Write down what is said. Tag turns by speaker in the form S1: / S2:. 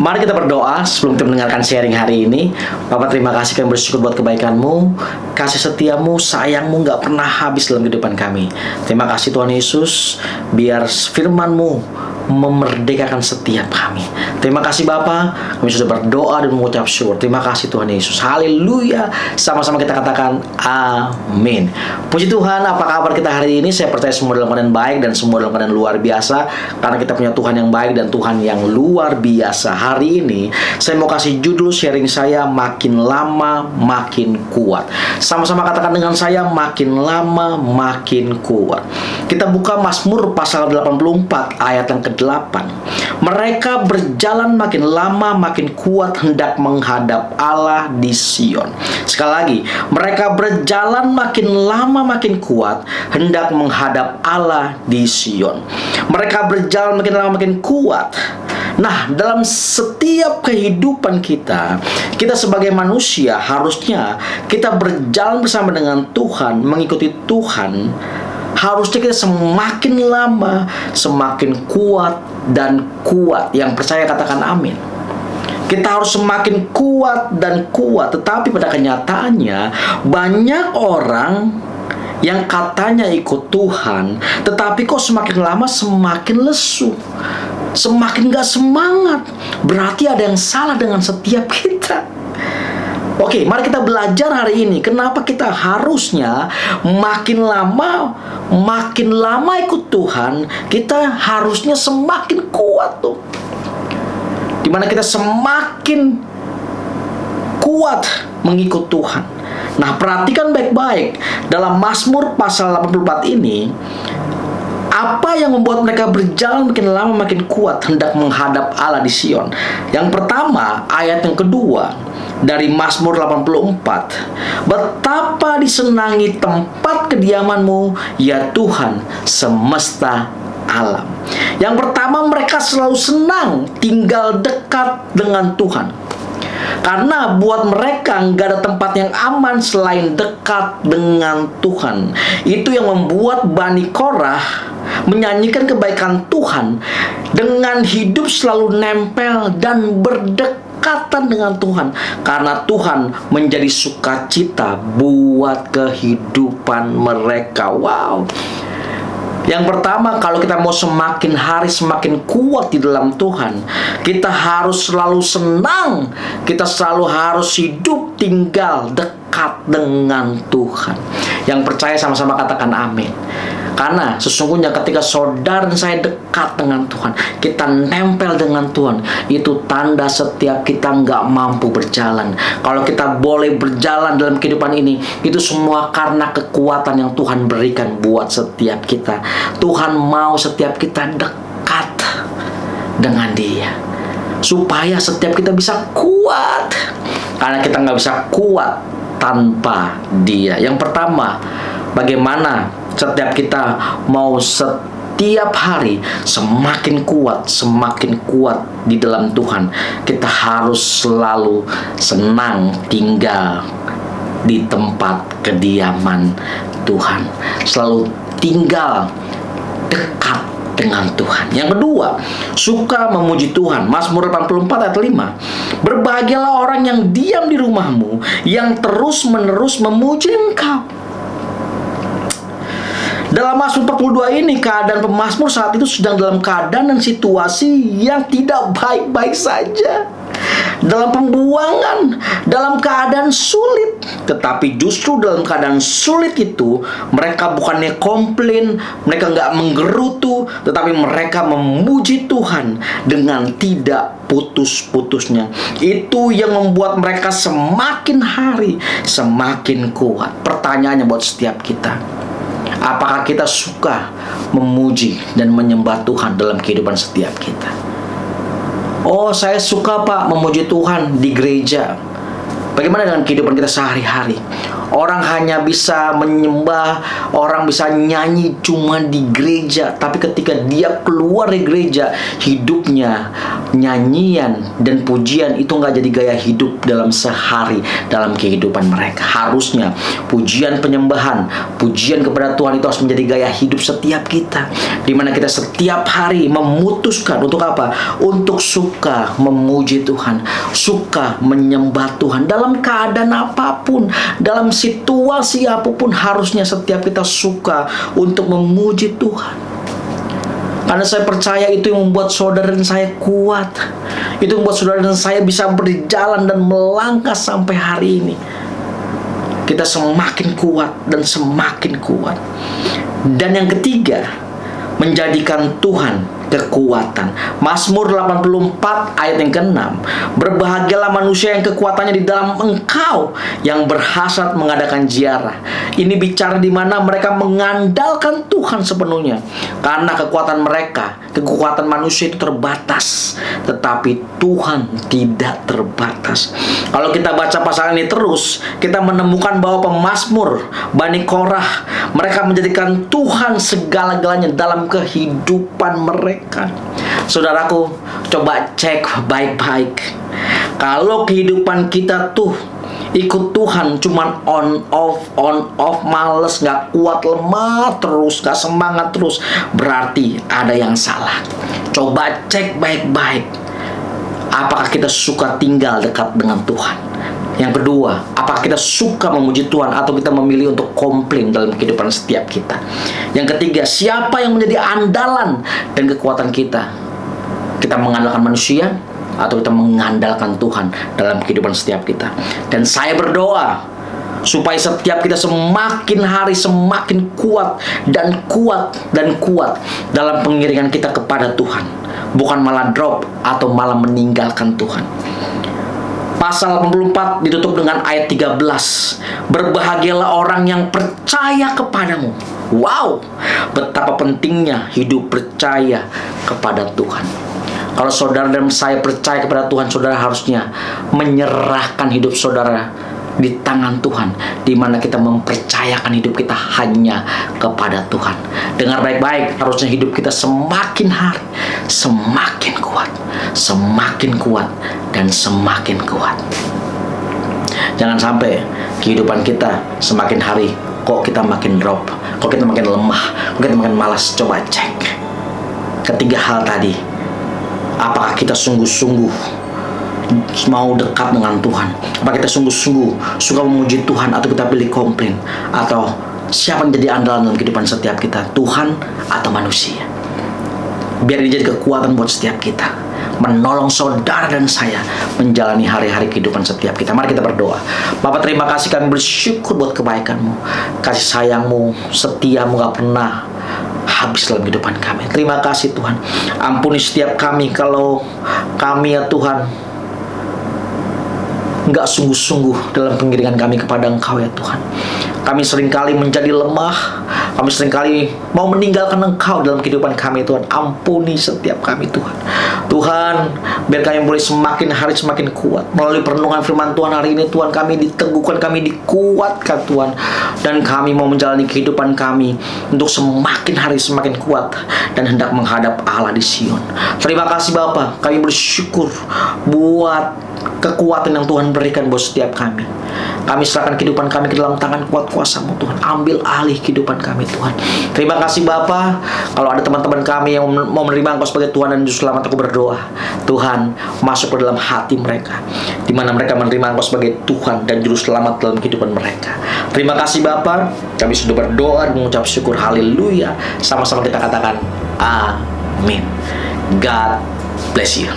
S1: Mari kita berdoa sebelum kita mendengarkan sharing hari ini. Bapak, terima kasih, kami bersyukur buat kebaikan-Mu, kasih setiamu, sayang-Mu gak pernah habis dalam kehidupan kami. Terima kasih Tuhan Yesus, biar firman-Mu memerdekakan setiap kami. Terima kasih Bapa, kami sudah berdoa dan mengucap syukur. Terima kasih Tuhan Yesus. Haleluya. Sama-sama kita katakan amin. Puji Tuhan, apa kabar kita hari ini? Saya percaya semua dalam keadaan baik dan semua dalam keadaan luar biasa, karena kita punya Tuhan yang baik dan Tuhan yang luar biasa. Hari ini saya mau kasih judul sharing saya, makin lama makin kuat. Sama-sama katakan dengan saya, makin lama makin kuat. Kita buka Mazmur pasal 84 ayat yang ke-8. Mereka berjalan makin lama makin kuat hendak menghadap Allah di Sion. Sekali lagi, mereka berjalan makin lama makin kuat hendak menghadap Allah di Sion. Mereka berjalan makin lama makin kuat. Nah, dalam setiap kehidupan kita sebagai manusia harusnya kita berjalan bersama dengan Tuhan, mengikuti Tuhan. Harusnya kita semakin lama semakin kuat dan kuat. Yang percaya katakan amin. Kita harus semakin kuat dan kuat. Tetapi pada kenyataannya banyak orang yang katanya ikut Tuhan, tetapi kok semakin lama semakin lesu, semakin gak semangat. Berarti ada yang salah dengan setiap kita. Oke, mari kita belajar hari ini kenapa kita harusnya makin lama ikut Tuhan, kita harusnya semakin kuat tuh. Dimana kita semakin kuat mengikut Tuhan. Nah, perhatikan baik-baik dalam Mazmur pasal 84 ini, apa yang membuat mereka berjalan makin lama makin kuat hendak menghadap Allah di Sion. Yang pertama, ayat yang kedua dari Mazmur 84. Betapa disenangi tempat kediaman-Mu, ya Tuhan semesta alam. Yang pertama, mereka selalu senang tinggal dekat dengan Tuhan. Karena buat mereka nggak ada tempat yang aman selain dekat dengan Tuhan. Itu yang membuat Bani Korah menyanyikan kebaikan Tuhan dengan hidup selalu nempel dan berdekatan dengan Tuhan. Karena Tuhan menjadi sukacita buat kehidupan mereka. Wow. Yang pertama, kalau kita mau semakin hari semakin kuat di dalam Tuhan, kita harus selalu senang. Kita selalu harus hidup tinggal dekat dengan Tuhan. Yang percaya sama-sama katakan amin. Karena sesungguhnya ketika saudara dan saya dekat dengan Tuhan, kita nempel dengan Tuhan, itu tanda setiap kita nggak mampu berjalan. Kalau kita boleh berjalan dalam kehidupan ini, itu semua karena kekuatan yang Tuhan berikan buat setiap kita. Tuhan mau setiap kita dekat dengan Dia, supaya setiap kita bisa kuat. Karena kita nggak bisa kuat tanpa Dia. Yang pertama, bagaimana setiap kita mau setiap hari semakin kuat di dalam Tuhan. Kita harus selalu senang tinggal di tempat kediaman Tuhan, selalu tinggal dekat dengan Tuhan. Yang kedua, suka memuji Tuhan. Mazmur 84 ayat 5. Berbahagialah orang yang diam di rumahmu, yang terus-menerus memuji Engkau. Dalam Mazmur 42 ini, keadaan pemazmur saat itu sedang dalam keadaan dan situasi yang tidak baik-baik saja. Dalam pembuangan, dalam keadaan sulit. Tetapi justru dalam keadaan sulit itu, mereka bukannya komplain, mereka nggak menggerutu, tetapi mereka memuji Tuhan dengan tidak putus-putusnya. Itu yang membuat mereka semakin hari semakin kuat. Pertanyaannya buat setiap kita, apakah kita suka memuji dan menyembah Tuhan dalam kehidupan setiap kita? Oh, saya suka Pak memuji Tuhan di gereja. Bagaimana dengan kehidupan kita sehari-hari? Orang hanya bisa menyembah, orang bisa nyanyi cuma di gereja, tapi ketika dia keluar dari gereja, hidupnya nyanyian dan pujian itu nggak jadi gaya hidup dalam sehari dalam kehidupan mereka. Harusnya pujian penyembahan, pujian kepada Tuhan itu harus menjadi gaya hidup setiap kita, dimana kita setiap hari memutuskan untuk apa? Untuk suka memuji Tuhan, suka menyembah Tuhan dalam keadaan apapun, dalam situasi apapun. Harusnya setiap kita suka untuk memuji Tuhan, karena saya percaya itu yang membuat saudara dan saya kuat. Itu yang membuat saudara dan saya bisa berjalan dan melangkah sampai hari ini. Kita semakin kuat dan semakin kuat. Dan yang ketiga, menjadikan Tuhan kekuatan. Mazmur 84 ayat yang ke-6. Berbahagialah manusia yang kekuatannya di dalam Engkau, yang berhasrat mengadakan ziarah. Ini bicara di mana mereka mengandalkan Tuhan sepenuhnya. Karena kekuatan mereka, kekuatan manusia itu terbatas, tetapi Tuhan tidak terbatas. Kalau kita baca pasal ini terus, kita menemukan bahwa pemazmur Bani Korah, mereka menjadikan Tuhan segala-galanya dalam kehidupan mereka. Saudaraku, coba cek baik-baik. Kalau kehidupan kita tuh ikut Tuhan cuman on off, males, gak kuat, lemah terus, gak semangat terus, berarti ada yang salah. Coba cek baik-baik, apakah kita suka tinggal dekat dengan Tuhan? Yang kedua, apakah kita suka memuji Tuhan atau kita memilih untuk komplain dalam kehidupan setiap kita? Yang ketiga, siapa yang menjadi andalan dan kekuatan kita? Kita mengandalkan manusia atau kita mengandalkan Tuhan dalam kehidupan setiap kita? Dan saya berdoa supaya setiap kita semakin hari semakin kuat dan kuat dan kuat dalam pengiringan kita kepada Tuhan, bukan malah drop atau malah meninggalkan Tuhan. Pasal 84 ditutup dengan ayat 13. Berbahagialah orang yang percaya kepadamu. Wow, betapa pentingnya hidup percaya kepada Tuhan. Kalau saudara dan saya percaya kepada Tuhan, saudara harusnya menyerahkan hidup saudara di tangan Tuhan, di mana kita mempercayakan hidup kita hanya kepada Tuhan. Dengar baik-baik, harusnya hidup kita semakin hari semakin kuat, semakin kuat dan semakin kuat. Jangan sampai kehidupan kita semakin hari kok kita makin drop, kok kita makin lemah, kok kita makin malas. Coba cek ketiga hal tadi. Apakah kita sungguh-sungguh mau dekat dengan Tuhan? Apakah kita sungguh-sungguh suka memuji Tuhan atau kita pilih komplain? Atau siapa yang jadi andalan dalam kehidupan setiap kita? Tuhan atau manusia? Biar ini jadi kekuatan buat setiap kita, menolong saudara dan saya menjalani hari-hari kehidupan setiap kita. Mari kita berdoa. Bapa, terima kasih, kami bersyukur buat kebaikan-Mu, kasih sayang-Mu, setia-Mu gak pernah habis dalam kehidupan kami. Terima kasih Tuhan. Ampuni setiap kami kalau kami ya Tuhan nggak sungguh-sungguh dalam pengiringan kami kepada Engkau ya Tuhan. Kami seringkali menjadi lemah, kami seringkali mau meninggalkan Engkau dalam kehidupan kami Tuhan. Ampuni setiap kami Tuhan. Tuhan, biar kami boleh semakin hari semakin kuat. Melalui perenungan firman Tuhan hari ini Tuhan, kami diteguhkan, kami dikuatkan Tuhan. Dan kami mau menjalani kehidupan kami untuk semakin hari semakin kuat dan hendak menghadap Allah di Sion. Terima kasih Bapa, kami bersyukur buat kekuatan yang Tuhan berikan buat setiap kami. Kami serahkan kehidupan kami ke dalam tangan kuat kuasa-Mu Tuhan. Ambil alih kehidupan kami Tuhan. Terima kasih Bapa. Kalau ada teman-teman kami yang mau menerima Engkau sebagai Tuhan dan Juru Selamat, aku berdoa Tuhan masuk ke dalam hati mereka, di mana mereka menerima Engkau sebagai Tuhan dan Juru Selamat dalam kehidupan mereka. Terima kasih Bapa. Kami sudah berdoa dan mengucap syukur. Haleluya. Sama-sama kita katakan amin. God bless you.